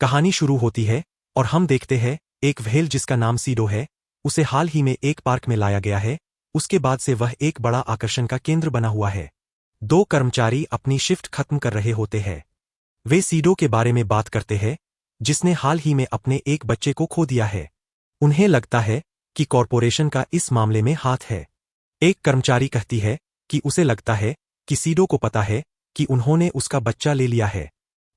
कहानी शुरू होती है और हम देखते हैं एक व्हेल जिसका नाम सीडो है, उसे हाल ही में एक पार्क में लाया गया है। उसके बाद से वह एक बड़ा आकर्षण का केंद्र बना हुआ है। दो कर्मचारी अपनी शिफ्ट खत्म कर रहे होते हैं। वे सीडो के बारे में बात करते हैं, जिसने हाल ही में अपने एक बच्चे को खो दिया है। उन्हें लगता है कि कॉरपोरेशन का इस मामले में हाथ है। एक कर्मचारी कहती है कि उसे लगता है कि सीडो को पता है कि उन्होंने उसका बच्चा ले लिया है।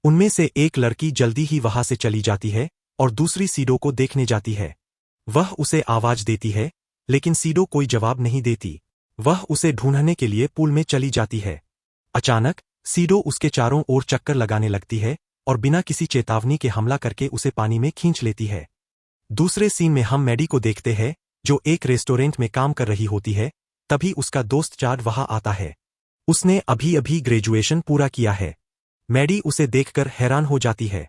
उनमें से एक लड़की जल्दी ही वहां से चली जाती है और दूसरी सीडो को देखने जाती है। वह उसे आवाज देती है, लेकिन सीडो कोई जवाब नहीं देती। वह उसे ढूंढने के लिए पूल में चली जाती है। अचानक सीडो उसके चारों ओर चक्कर लगाने लगती है और बिना किसी चेतावनी के हमला करके उसे पानी में खींच लेती है। दूसरे सीन में हम मैडी को देखते हैं, जो एक रेस्टोरेंट में काम कर रही होती है। तभी उसका दोस्त चाड वहां आता है। उसने अभी अभी ग्रेजुएशन पूरा किया है। मैडी उसे देखकर हैरान हो जाती है।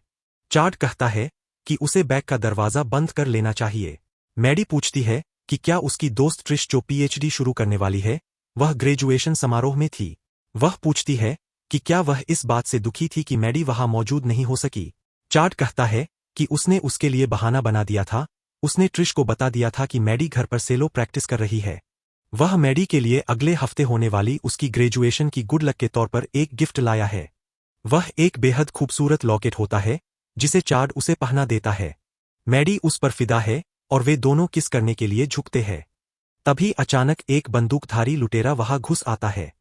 चाड कहता है कि उसे बैग का दरवाजा बंद कर लेना चाहिए। मैडी पूछती है कि क्या उसकी दोस्त ट्रिश, जो पीएचडी शुरू करने वाली है, वह ग्रेजुएशन समारोह में थी। वह पूछती है कि क्या वह इस बात से दुखी थी कि मैडी वहां मौजूद नहीं हो सकी। चाड कहता है कि उसने उसके लिए बहाना बना दिया था। उसने ट्रिश को बता दिया था कि मैडी घर पर सेलो प्रैक्टिस कर रही है। वह मैडी के लिए अगले हफ्ते होने वाली उसकी ग्रेजुएशन की गुड लक के तौर पर एक गिफ्ट लाया है। वह एक बेहद खूबसूरत लॉकेट होता है, जिसे चाड उसे पहना देता है। मैडी उस पर फिदा है और वे दोनों किस करने के लिए झुकते हैं। तभी अचानक एक बंदूकधारी लुटेरा वहां घुस आता है।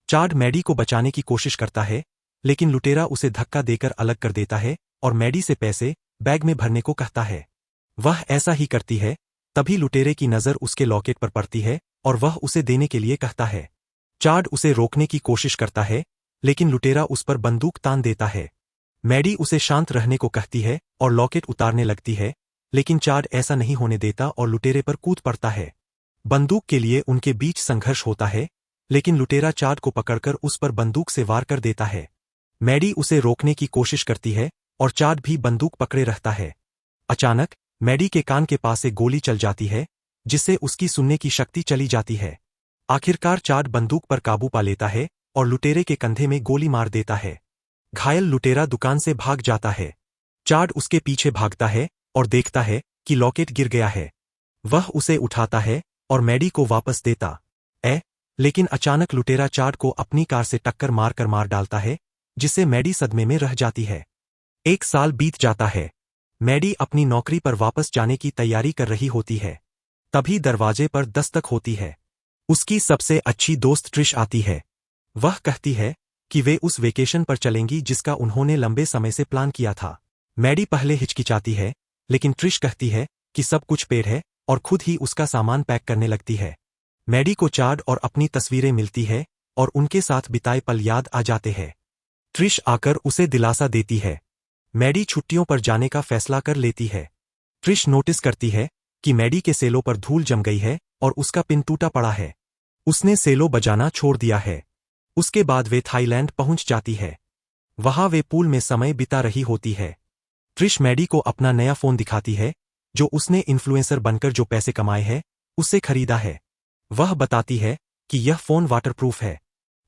चाड मैडी को बचाने की कोशिश करता है, लेकिन लुटेरा उसे धक्का देकर अलग कर देता है और मैडी से पैसे बैग में भरने को कहता है। वह ऐसा ही करती है। तभी लुटेरे की नजर उसके लॉकेट पर पड़ती है और वह उसे देने के लिए कहता है। चाड उसे रोकने की कोशिश करता है, लेकिन लुटेरा उस पर बंदूक तान देता है। मैडी उसे शांत रहने को कहती है और लॉकेट उतारने लगती है, लेकिन चाड ऐसा नहीं होने देता और लुटेरे पर कूद पड़ता है। बंदूक के लिए उनके बीच संघर्ष होता है, लेकिन लुटेरा चाड को पकड़कर उस पर बंदूक से वार कर देता है। मैडी उसे रोकने की कोशिश करती है और चाड भी बंदूक पकड़े रहता है। अचानक मैडी के कान के पास से गोली चल जाती है, जिससे उसकी सुनने की शक्ति चली जाती है। आखिरकार चाड बंदूक पर काबू पा लेता है और लुटेरे के कंधे में गोली मार देता है। घायल लुटेरा दुकान से भाग जाता है। चाड उसके पीछे भागता है और देखता है कि लॉकेट गिर गया है। वह उसे उठाता है और मैडी को वापस देता लेकिन अचानक लुटेरा चाड को अपनी कार से टक्कर मार डालता है, जिससे मैडी सदमे में रह जाती है। एक साल बीत जाता है। मैडी अपनी नौकरी पर वापस जाने की तैयारी कर रही होती है। तभी दरवाजे पर दस्तक होती है। उसकी सबसे अच्छी दोस्त ट्रिश आती है। वह कहती है कि वे उस वेकेशन पर चलेंगी जिसका उन्होंने लंबे समय से प्लान किया था। मैडी पहले हिचकिचाती है, लेकिन ट्रिश कहती है कि सब कुछ पेड़ है और खुद ही उसका सामान पैक करने लगती है। मैडी को चाड और अपनी तस्वीरें मिलती है और उनके साथ बिताए पल याद आ जाते हैं। ट्रिश आकर उसे दिलासा देती है। मैडी छुट्टियों पर जाने का फैसला कर लेती है। ट्रिश नोटिस करती है कि मैडी के सेलो पर धूल जम गई है और उसका पिन टूटा पड़ा है। उसने सेलो बजाना छोड़ दिया है। उसके बाद वे थाईलैंड पहुंच जाती है। वहां वे पूल में समय बिता रही होती है। ट्रिश मैडी को अपना नया फोन दिखाती है, जो उसने इन्फ्लुएंसर बनकर जो पैसे कमाए हैं उससे खरीदा है। वह बताती है कि यह फोन वाटरप्रूफ है।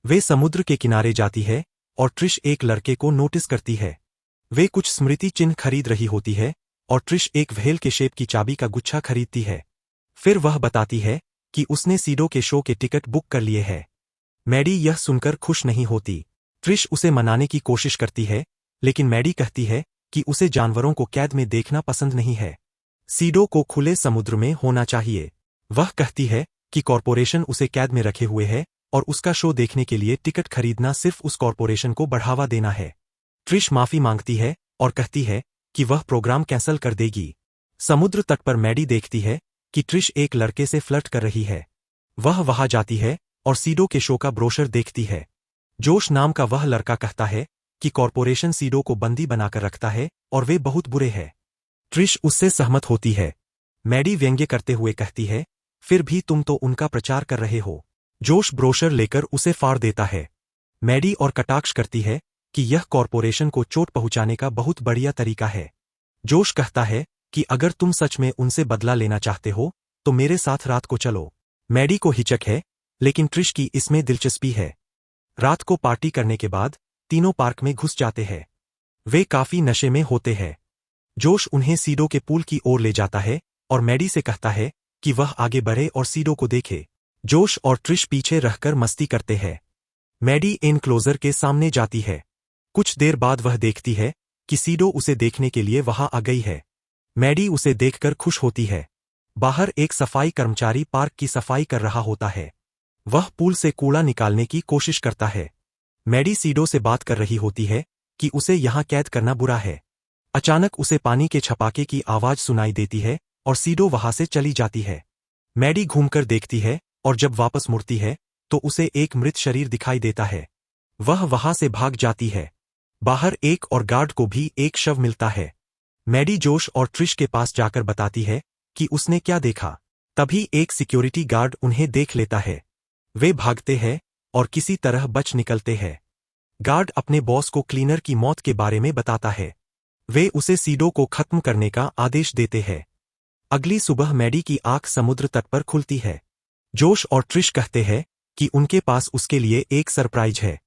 वे समुद्र के किनारे जाती है और ट्रिश एक लड़के को नोटिस करती है। वे कुछ स्मृति चिन्ह खरीद रही होती है और ट्रिश एक व्हेल के शेप की चाबी का गुच्छा खरीदती है। फिर वह बताती है कि उसने सीडो के शो के टिकट बुक कर लिए हैं। मैडी यह सुनकर खुश नहीं होती। ट्रिश उसे मनाने की कोशिश करती है, लेकिन मैडी कहती है कि उसे जानवरों को कैद में देखना पसंद नहीं है। सीडो को खुले समुद्र में होना चाहिए। वह कहती है कि कॉरपोरेशन उसे कैद में रखे हुए है और उसका शो देखने के लिए टिकट खरीदना सिर्फ उस कॉरपोरेशन को बढ़ावा देना है। ट्रिश माफी मांगती है और कहती है कि वह प्रोग्राम कैंसल कर देगी। समुद्र तट पर मैडी देखती है कि ट्रिश एक लड़के से फ्लर्ट कर रही है। वह वहां जाती है और सीडो के शो का ब्रोशर देखती है। जोश नाम का वह लड़का कहता है कि कॉरपोरेशन सीडो को बंदी बनाकर रखता है और वे बहुत बुरे हैं। ट्रिश उससे सहमत होती है। मैडी व्यंग्य करते हुए कहती है, फिर भी तुम तो उनका प्रचार कर रहे हो। जोश ब्रोशर लेकर उसे फाड़ देता है। मैडी और कटाक्ष करती है कि यह कॉरपोरेशन को चोट पहुंचाने का बहुत बढ़िया तरीका है। जोश कहता है कि अगर तुम सच में उनसे बदला लेना चाहते हो तो मेरे साथ रात को चलो। मैडी को हिचक है, लेकिन ट्रिश की इसमें दिलचस्पी है। रात को पार्टी करने के बाद तीनों पार्क में घुस जाते हैं। वे काफी नशे में होते हैं। जोश उन्हें सीडो के पूल की ओर ले जाता है और मैडी से कहता है कि वह आगे बढ़े और सीडो को देखे। जोश और ट्रिश पीछे रहकर मस्ती करते हैं। मैडी एनक्लोजर के सामने जाती है। कुछ देर बाद वह देखती है कि सीडो उसे देखने के लिए वहां आ गई है। मैडी उसे देखकर खुश होती है। बाहर एक सफाई कर्मचारी पार्क की सफाई कर रहा होता है। वह पूल से कूड़ा निकालने की कोशिश करता है। मैडी सीडो से बात कर रही होती है कि उसे यहां कैद करना बुरा है। अचानक उसे पानी के छपाके की आवाज सुनाई देती है और सीडो वहां से चली जाती है। मैडी घूमकर देखती है और जब वापस मुड़ती है तो उसे एक मृत शरीर दिखाई देता है। वह वहां से भाग जाती है। बाहर एक और गार्ड को भी एक शव मिलता है। मैडी जोश और ट्रिश के पास जाकर बताती है कि उसने क्या देखा। तभी एक सिक्योरिटी गार्ड उन्हें देख लेता है। वे भागते हैं और किसी तरह बच निकलते हैं। गार्ड अपने बॉस को क्लीनर की मौत के बारे में बताता है। वे उसे सीडो को खत्म करने का आदेश देते हैं। अगली सुबह मैडी की आंख समुद्र तट पर खुलती है। जोश और ट्रिश कहते हैं कि उनके पास उसके लिए एक सरप्राइज है।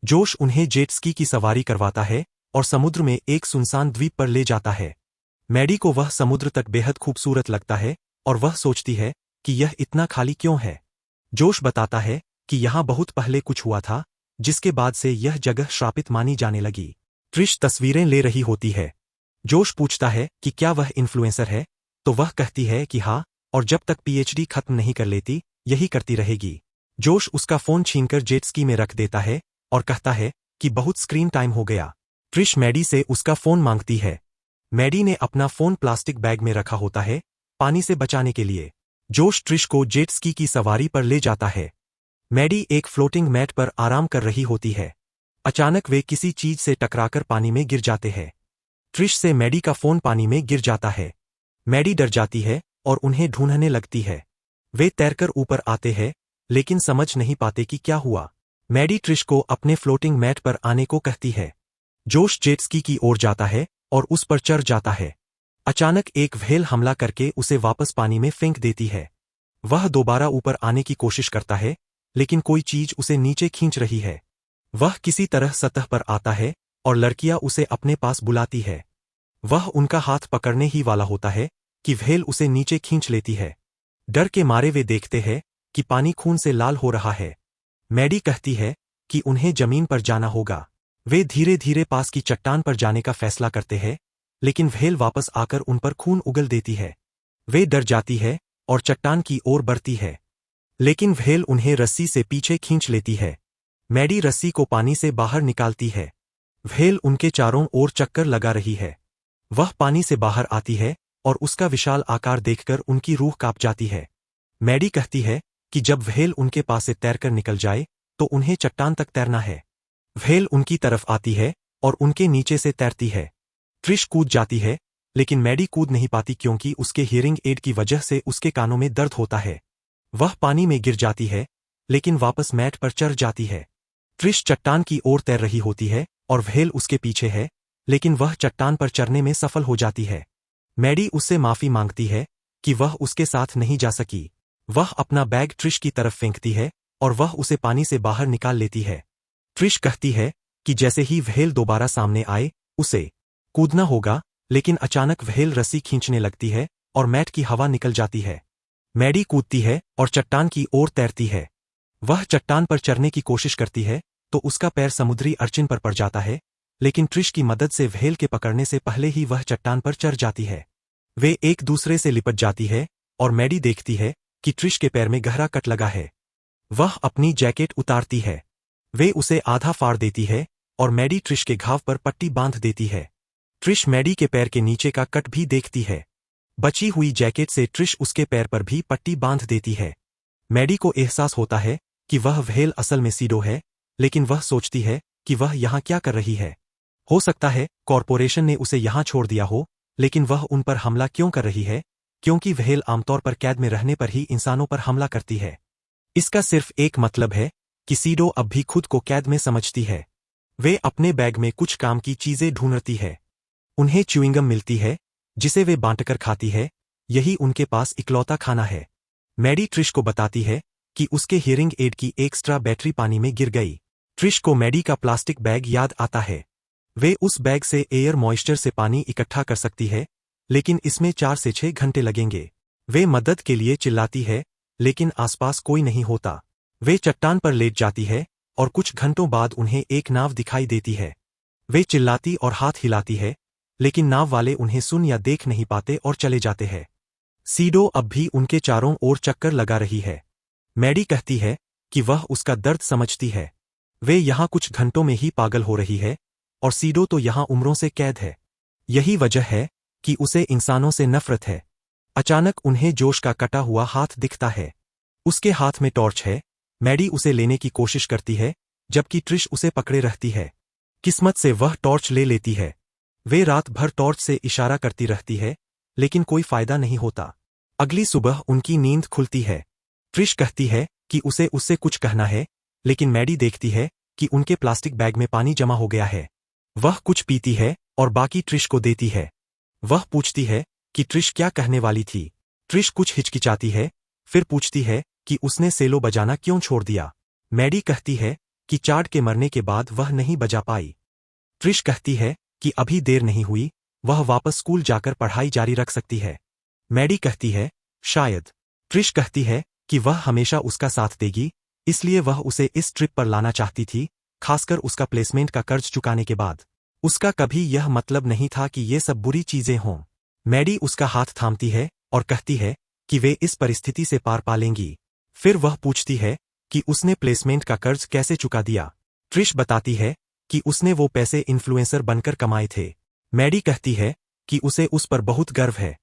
जोश उन्हें जेट स्की की सवारी करवाता है और समुद्र में एक सुनसान द्वीप पर ले जाता है। मैडी को वह समुद्र तट बेहद खूबसूरत लगता है और वह सोचती है कि यह इतना खाली क्यों है। जोश बताता है कि यहां बहुत पहले कुछ हुआ था, जिसके बाद से यह जगह श्रापित मानी जाने लगी। ट्रिश तस्वीरें ले रही होती है। जोश पूछता है कि क्या वह इन्फ्लुएंसर है, तो वह कहती है कि हाँ, और जब तक पीएचडी खत्म नहीं कर लेती यही करती रहेगी। जोश उसका फोन छीनकर जेट स्की में रख देता है और कहता है कि बहुत स्क्रीन टाइम हो गया। ट्रिश मैडी से उसका फोन मांगती है। मैडी ने अपना फोन प्लास्टिक बैग में रखा होता है, पानी से बचाने के लिए। जोश ट्रिश को जेट स्की की सवारी पर ले जाता है। मैडी एक फ्लोटिंग मैट पर आराम कर रही होती है। अचानक वे किसी चीज से टकराकर पानी में गिर जाते हैं। ट्रिश से मैडी का फोन पानी में गिर जाता है। मैडी डर जाती है और उन्हें ढूंढने लगती है। वे तैरकर ऊपर आते हैं लेकिन समझ नहीं पाते कि क्या हुआ। मैडी ट्रिश को अपने फ्लोटिंग मैट पर आने को कहती है। जोश जेट स्की की ओर जाता है और उस पर चढ़ जाता है। अचानक एक व्हेल हमला करके उसे वापस पानी में फेंक देती है। वह दोबारा ऊपर आने की कोशिश करता है लेकिन कोई चीज उसे नीचे खींच रही है। वह किसी तरह सतह पर आता है और लड़कियां उसे अपने पास बुलाती है। वह उनका हाथ पकड़ने ही वाला होता है कि व्हेल उसे नीचे खींच लेती है। डर के मारे वे देखते हैं कि पानी खून से लाल हो रहा है। मैडी कहती है कि उन्हें जमीन पर जाना होगा। वे धीरे धीरे पास की चट्टान पर जाने का फैसला करते हैं लेकिन व्हेल वापस आकर उन पर खून उगल देती है। वे डर जाती है और चट्टान की ओर बढ़ती है लेकिन व्हेल उन्हें रस्सी से पीछे खींच लेती है। मैडी रस्सी को पानी से बाहर निकालती है। व्हेल उनके चारों ओर चक्कर लगा रही है। वह पानी से बाहर आती है और उसका विशाल आकार देखकर उनकी रूह कांप जाती है। मैडी कहती है कि जब व्हेल उनके पास से तैरकर निकल जाए तो उन्हें चट्टान तक तैरना है। व्हेल उनकी तरफ आती है और उनके नीचे से तैरती है। ट्रिश कूद जाती है लेकिन मैडी कूद नहीं पाती क्योंकि उसके हियरिंग एड की वजह से उसके कानों में दर्द होता है। वह पानी में गिर जाती है लेकिन वापस मैट पर चढ़ जाती है। ट्रिश चट्टान की ओर तैर रही होती है और व्हेल उसके पीछे है लेकिन वह चट्टान पर चढ़ने में सफल हो जाती है। मैडी उससे माफी मांगती है कि वह उसके साथ नहीं जा सकी। वह अपना बैग ट्रिश की तरफ फेंकती है और वह उसे पानी से बाहर निकाल लेती है। ट्रिश कहती है कि जैसे ही व्हेल दोबारा सामने आए उसे कूदना होगा, लेकिन अचानक व्हेल रस्सी खींचने लगती है और मैट की हवा निकल जाती है। मैडी कूदती है और चट्टान की ओर तैरती है। वह चट्टान पर चढ़ने की कोशिश करती है तो उसका पैर समुद्री अर्चिन पर पड़ जाता है, लेकिन ट्रिश की मदद से व्हेल के पकड़ने से पहले ही वह चट्टान पर चढ़ जाती है। वे एक दूसरे से लिपट जाती है और मैडी देखती है कि ट्रिश के पैर में गहरा कट लगा है। वह अपनी जैकेट उतारती है। वे उसे आधा फाड़ देती है और मैडी ट्रिश के घाव पर पट्टी बांध देती है। ट्रिश मैडी के पैर के नीचे का कट भी देखती है। बची हुई जैकेट से ट्रिश उसके पैर पर भी पट्टी बांध देती है। मैडी को एहसास होता है कि वह व्हेल असल में सीडो है, लेकिन वह सोचती है कि वह यहाँ क्या कर रही है। हो सकता है कॉर्पोरेशन ने उसे यहाँ छोड़ दिया हो, लेकिन वह उन पर हमला क्यों कर रही है? क्योंकि व्हेल आमतौर पर कैद में रहने पर ही इंसानों पर हमला करती है। इसका सिर्फ एक मतलब है कि सीडो अब भी खुद को कैद में समझती है। वे अपने बैग में कुछ काम की चीजें ढूंढती है। उन्हें च्युइंगम मिलती है जिसे वे बांटकर खाती है। यही उनके पास इकलौता खाना है। मैडी ट्रिश को बताती है कि उसके हियरिंग एड की एक्स्ट्रा बैटरी पानी में गिर गई। ट्रिश को मैडी का प्लास्टिक बैग याद आता है। वे उस बैग से एयर मॉइस्चर से पानी इकट्ठा कर सकती है, लेकिन इसमें 4 से 6 घंटे लगेंगे। वे मदद के लिए चिल्लाती है, लेकिन आसपास कोई नहीं होता। वे चट्टान पर लेट जाती है और कुछ घंटों बाद उन्हें एक नाव दिखाई देती है। वे चिल्लाती और हाथ हिलाती है, लेकिन नाव वाले उन्हें सुन या देख नहीं पाते और चले जाते हैं। सीडो अब भी उनके चारों ओर चक्कर लगा रही है। मैडी कहती है कि वह उसका दर्द समझती है। वे यहाँ कुछ घंटों में ही पागल हो रही है, और सीडो तो यहाँ उम्रों से कैद है। यही वजह है कि उसे इंसानों से नफरत है। अचानक उन्हें जोश का कटा हुआ हाथ दिखता है। उसके हाथ में टॉर्च है। मैडी उसे लेने की कोशिश करती है, जबकि ट्रिश उसे पकड़े रहती है। किस्मत से वह टॉर्च ले लेती है। वे रात भर टॉर्च से इशारा करती रहती है, लेकिन कोई फायदा नहीं होता। अगली सुबह उनकी नींद खुलती है। ट्रिश कहती है कि उसे उससे कुछ कहना है, लेकिन मैडी देखती है कि उनके प्लास्टिक बैग में पानी जमा हो गया है। वह कुछ पीती है और बाकी ट्रिश को देती है। वह पूछती है कि ट्रिश क्या कहने वाली थी। ट्रिश कुछ हिचकिचाती है, फिर पूछती है कि उसने सेलो बजाना क्यों छोड़ दिया। मैडी कहती है कि चाड के मरने के बाद वह नहीं बजा पाई। ट्रिश कहती है कि अभी देर नहीं हुई, वह वापस स्कूल जाकर पढ़ाई जारी रख सकती है। मैडी कहती है, शायद। ट्रिश कहती है कि वह हमेशा उसका साथ देगी, इसलिए वह उसे इस ट्रिप पर लाना चाहती थी, खासकर उसका प्लेसमेंट का कर्ज चुकाने के बाद। उसका कभी यह मतलब नहीं था कि ये सब बुरी चीजें हों। मैडी उसका हाथ थामती है और कहती है कि वे इस परिस्थिति से पार पा लेंगी। फिर वह पूछती है कि उसने प्लेसमेंट का कर्ज कैसे चुका दिया। ट्रिश बताती है कि उसने वो पैसे इन्फ्लुएंसर बनकर कमाए थे। मैडी कहती है कि उसे उस पर बहुत गर्व है।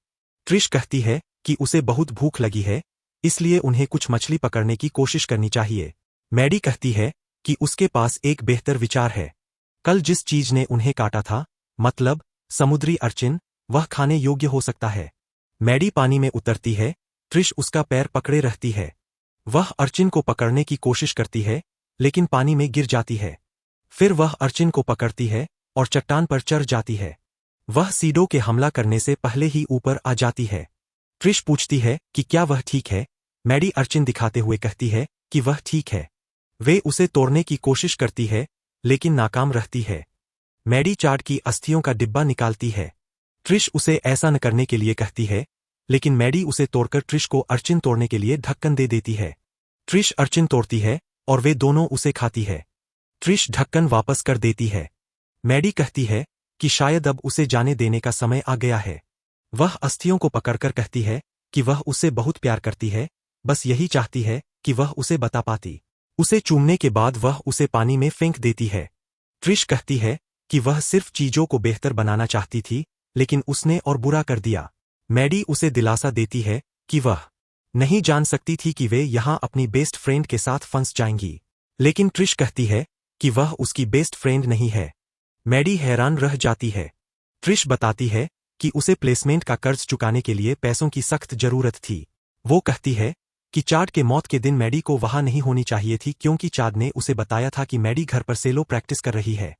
ट्रिश कहती है कि उसे बहुत भूख लगी है, इसलिए उन्हें कुछ मछली पकड़ने की कोशिश करनी चाहिए। मैडी कहती है कि उसके पास एक बेहतर विचार है। कल जिस चीज ने उन्हें काटा था, मतलब समुद्री अर्चिन, वह खाने योग्य हो सकता है। मैडी पानी में उतरती है। ट्रिश उसका पैर पकड़े रहती है। वह अर्चिन को पकड़ने की कोशिश करती है, लेकिन पानी में गिर जाती है। फिर वह अर्चिन को पकड़ती है और चट्टान पर चढ़ जाती है। वह सीडो के हमला करने से पहले ही ऊपर आ जाती है। ट्रिश पूछती है कि क्या वह ठीक है। मैडी अर्चिन दिखाते हुए कहती है कि वह ठीक है। वे उसे तोड़ने की कोशिश करती है, लेकिन नाकाम रहती है। मैडी चाड की अस्थियों का डिब्बा निकालती है। ट्रिश उसे ऐसा न करने के लिए कहती है, लेकिन मैडी उसे तोड़कर ट्रिश को अर्चिन तोड़ने के लिए ढक्कन दे देती है। ट्रिश अर्चिन तोड़ती है और वे दोनों उसे खाती है। ट्रिश ढक्कन वापस कर देती है। मैडी कहती है कि शायद अब उसे जाने देने का समय आ गया है। वह अस्थियों को पकड़कर कहती है कि वह उसे बहुत प्यार करती है, बस यही चाहती है कि वह उसे बता पाती। उसे चूमने के बाद वह उसे पानी में फेंक देती है। ट्रिश कहती है कि वह सिर्फ चीजों को बेहतर बनाना चाहती थी, लेकिन उसने और बुरा कर दिया। मैडी उसे दिलासा देती है कि वह नहीं जान सकती थी कि वे यहाँ अपनी बेस्ट फ्रेंड के साथ फंस जाएंगी। लेकिन ट्रिश कहती है कि वह उसकी बेस्ट फ्रेंड नहीं है। मैडी हैरान रह जाती है। ट्रिश बताती है कि उसे प्लेसमेंट का कर्ज चुकाने के लिए पैसों की सख्त जरूरत थी। वो कहती है कि चाड के मौत के दिन मैडी को वहां नहीं होनी चाहिए थी, क्योंकि चाड ने उसे बताया था कि मैडी घर पर सेलो प्रैक्टिस कर रही है।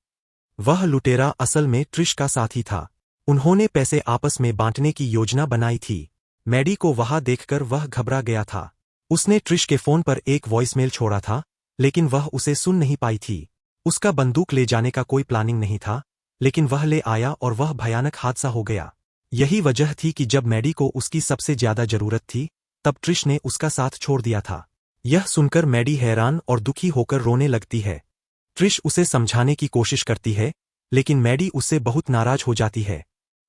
वह लुटेरा असल में ट्रिश का साथी था। उन्होंने पैसे आपस में बांटने की योजना बनाई थी। मैडी को वहां देखकर वह घबरा गया था। उसने ट्रिश के फोन पर एक वॉइसमेल छोड़ा था, लेकिन वह उसे सुन नहीं पाई थी। उसका बंदूक ले जाने का कोई प्लानिंग नहीं था, लेकिन वह ले आया और वह भयानक हादसा हो गया। यही वजह थी कि जब मैडी को उसकी सबसे ज्यादा जरूरत थी, तब ट्रिश ने उसका साथ छोड़ दिया था। यह सुनकर मैडी हैरान और दुखी होकर रोने लगती है। ट्रिश उसे समझाने की कोशिश करती है, लेकिन मैडी उससे बहुत नाराज हो जाती है।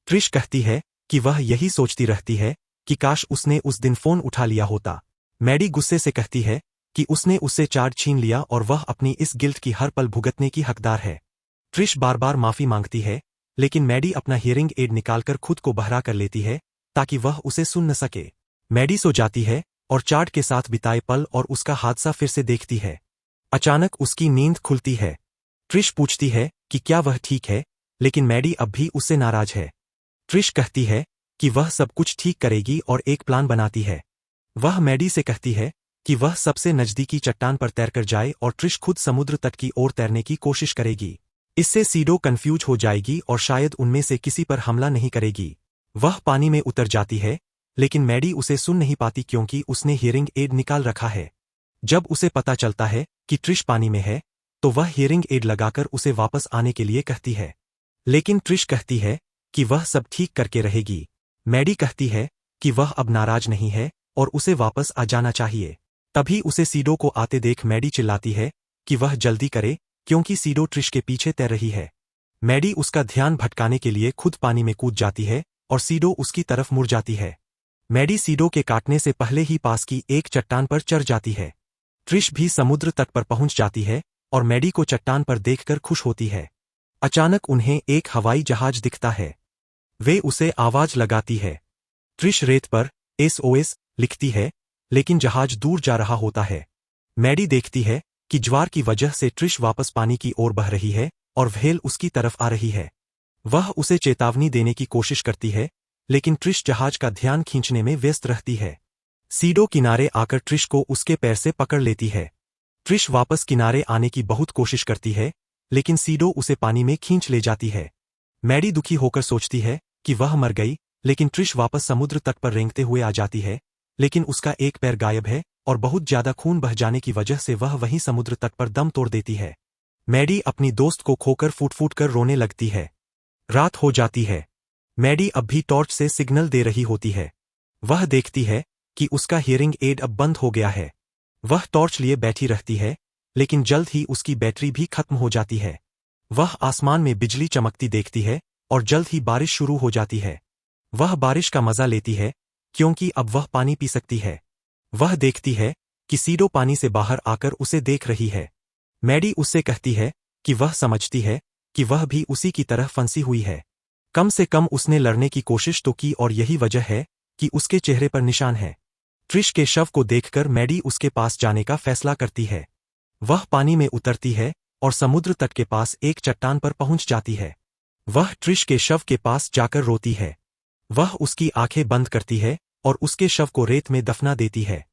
ट्रिश कहती है कि वह यही सोचती रहती है कि काश उसने उस दिन फोन उठा लिया होता। मैडी गुस्से से कहती है कि उसने उससे चाड छीन लिया और वह अपनी इस गिल्ट की हर पल भुगतने की हकदार है। ट्रिश बार बार माफी मांगती है, लेकिन मैडी अपना हियरिंग एड निकालकर खुद को बहरा कर लेती है, ताकि वह उसे सुन न सके। मैडी सो जाती है और चाड के साथ बिताए पल और उसका हादसा फिर से देखती है। अचानक उसकी नींद खुलती है। ट्रिश पूछती है कि क्या वह ठीक है, लेकिन मैडी अब भी उससे नाराज है। ट्रिश कहती है कि वह सब कुछ ठीक करेगी और एक प्लान बनाती है। वह मैडी से कहती है कि वह सबसे नजदीकी चट्टान पर तैरकर जाए और ट्रिश खुद समुद्र तट की ओर तैरने की कोशिश करेगी। इससे सीडो कंफ्यूज हो जाएगी और शायद उनमें से किसी पर हमला नहीं करेगी। वह पानी में उतर जाती है, लेकिन मैडी उसे सुन नहीं पाती क्योंकि उसने हियरिंग एड निकाल रखा है। जब उसे पता चलता है कि ट्रिश पानी में है, तो वह हियरिंग एड लगाकर उसे वापस आने के लिए कहती है। लेकिन ट्रिश कहती है कि वह सब ठीक करके रहेगी। मैडी कहती है कि वह अब नाराज नहीं है और उसे वापस आ जाना चाहिए। तभी उसे सीडो को आते देख मैडी चिल्लाती है कि वह जल्दी करे, क्योंकि सीडो ट्रिश के पीछे तैर रही है। मैडी उसका ध्यान भटकाने के लिए खुद पानी में कूद जाती है और सीडो उसकी तरफ मुड़ जाती है। मैडी सीडो के काटने से पहले ही पास की एक चट्टान पर चढ़ जाती है। ट्रिश भी समुद्र तट पर पहुंच जाती है और मैडी को चट्टान पर देखकर खुश होती है। अचानक उन्हें एक हवाई जहाज दिखता है। वे उसे आवाज लगाती है। ट्रिश रेत पर SOS लिखती है, लेकिन जहाज दूर जा रहा होता है। मैडी देखती है कि ज्वार की वजह से ट्रिश वापस पानी की ओर बह रही है और व्हेल उसकी तरफ आ रही है। वह उसे चेतावनी देने की कोशिश करती है, लेकिन ट्रिश जहाज का ध्यान खींचने में व्यस्त रहती है। सीडो किनारे आकर ट्रिश को उसके पैर से पकड़ लेती है। ट्रिश वापस किनारे आने की बहुत कोशिश करती है, लेकिन सीडो उसे पानी में खींच ले जाती है। मैडी दुखी होकर सोचती है कि वह मर गई, लेकिन ट्रिश वापस समुद्र तट पर रेंगते हुए आ जाती है, लेकिन उसका एक पैर गायब है और बहुत ज्यादा खून बह जाने की वजह से वह वहीं समुद्र तट पर दम तोड़ देती है। मैडी अपनी दोस्त को खोकर फूट फूट कर रोने लगती है। रात हो जाती है। मैडी अब भी टॉर्च से सिग्नल दे रही होती है। वह देखती है कि उसका हियरिंग एड अब बंद हो गया है। वह टॉर्च लिए बैठी रहती है, लेकिन जल्द ही उसकी बैटरी भी खत्म हो जाती है। वह आसमान में बिजली चमकती देखती है और जल्द ही बारिश शुरू हो जाती है। वह बारिश का मजा लेती है, क्योंकि अब वह पानी पी सकती है। वह देखती है कि सीडो पानी से बाहर आकर उसे देख रही है। मैडी उससे कहती है कि वह समझती है कि वह भी उसी की तरह फंसी हुई है। कम से कम उसने लड़ने की कोशिश तो की और यही वजह है कि उसके चेहरे पर निशान है। ट्रिश के शव को देखकर मैडी उसके पास जाने का फैसला करती है। वह पानी में उतरती है और समुद्र तट के पास एक चट्टान पर पहुंच जाती है। वह ट्रिश के शव के पास जाकर रोती है। वह उसकी आंखें बंद करती है और उसके शव को रेत में दफना देती है।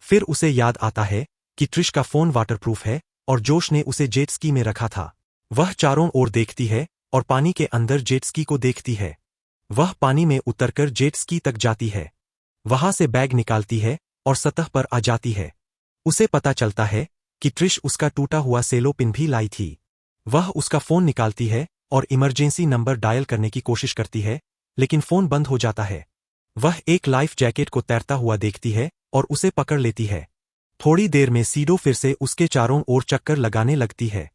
फिर उसे याद आता है कि ट्रिश का फोन वाटरप्रूफ है और जोश ने उसे जेट स्की में रखा था। वह चारों ओर देखती है और पानी के अंदर जेट स्की को देखती है। वह पानी में उतरकर जेट स्की तक जाती है। वहां से बैग निकालती है और सतह पर आ जाती है। उसे पता चलता है कि ट्रिश उसका टूटा हुआ सेलो पिन भी लाई थी। वह उसका फोन निकालती है और इमरजेंसी नंबर डायल करने की कोशिश करती है, लेकिन फोन बंद हो जाता है। वह एक लाइफ जैकेट को तैरता हुआ देखती है और उसे पकड़ लेती है। थोड़ी देर में सीडो फिर से उसके चारों ओर चक्कर लगाने लगती है।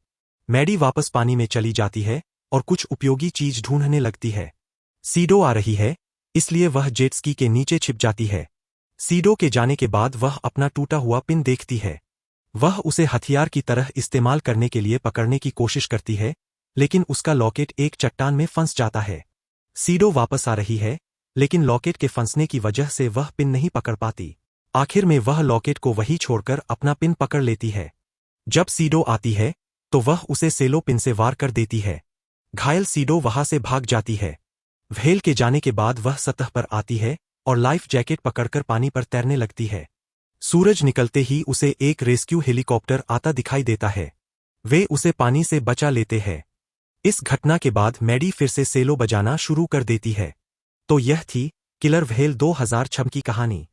मैडी वापस पानी में चली जाती है और कुछ उपयोगी चीज ढूंढने लगती है। सीडो आ रही है, इसलिए वह जेट स्की के नीचे छिप जाती है। सीडो के जाने के बाद वह अपना टूटा हुआ पिन देखती है। वह उसे हथियार की तरह इस्तेमाल करने के लिए पकड़ने की कोशिश करती है, लेकिन उसका लॉकेट एक चट्टान में फंस जाता है। सीडो वापस आ रही है, लेकिन लॉकेट के फंसने की वजह से वह पिन नहीं पकड़ पाती। आखिर में वह लॉकेट को वहीं छोड़कर अपना पिन पकड़ लेती है। जब सीडो आती है तो वह उसे सेलो पिन से वार कर देती है। घायल सीडो वहां से भाग जाती है। व्हेल के जाने के बाद वह सतह पर आती है और लाइफ जैकेट पकड़कर पानी पर तैरने लगती है। सूरज निकलते ही उसे एक रेस्क्यू हेलीकॉप्टर आता दिखाई देता है। वे उसे पानी से बचा लेते हैं। इस घटना के बाद मैडी फिर से सेलो बजाना शुरू कर देती है। तो यह थी किलर व्हेल 2006 की कहानी।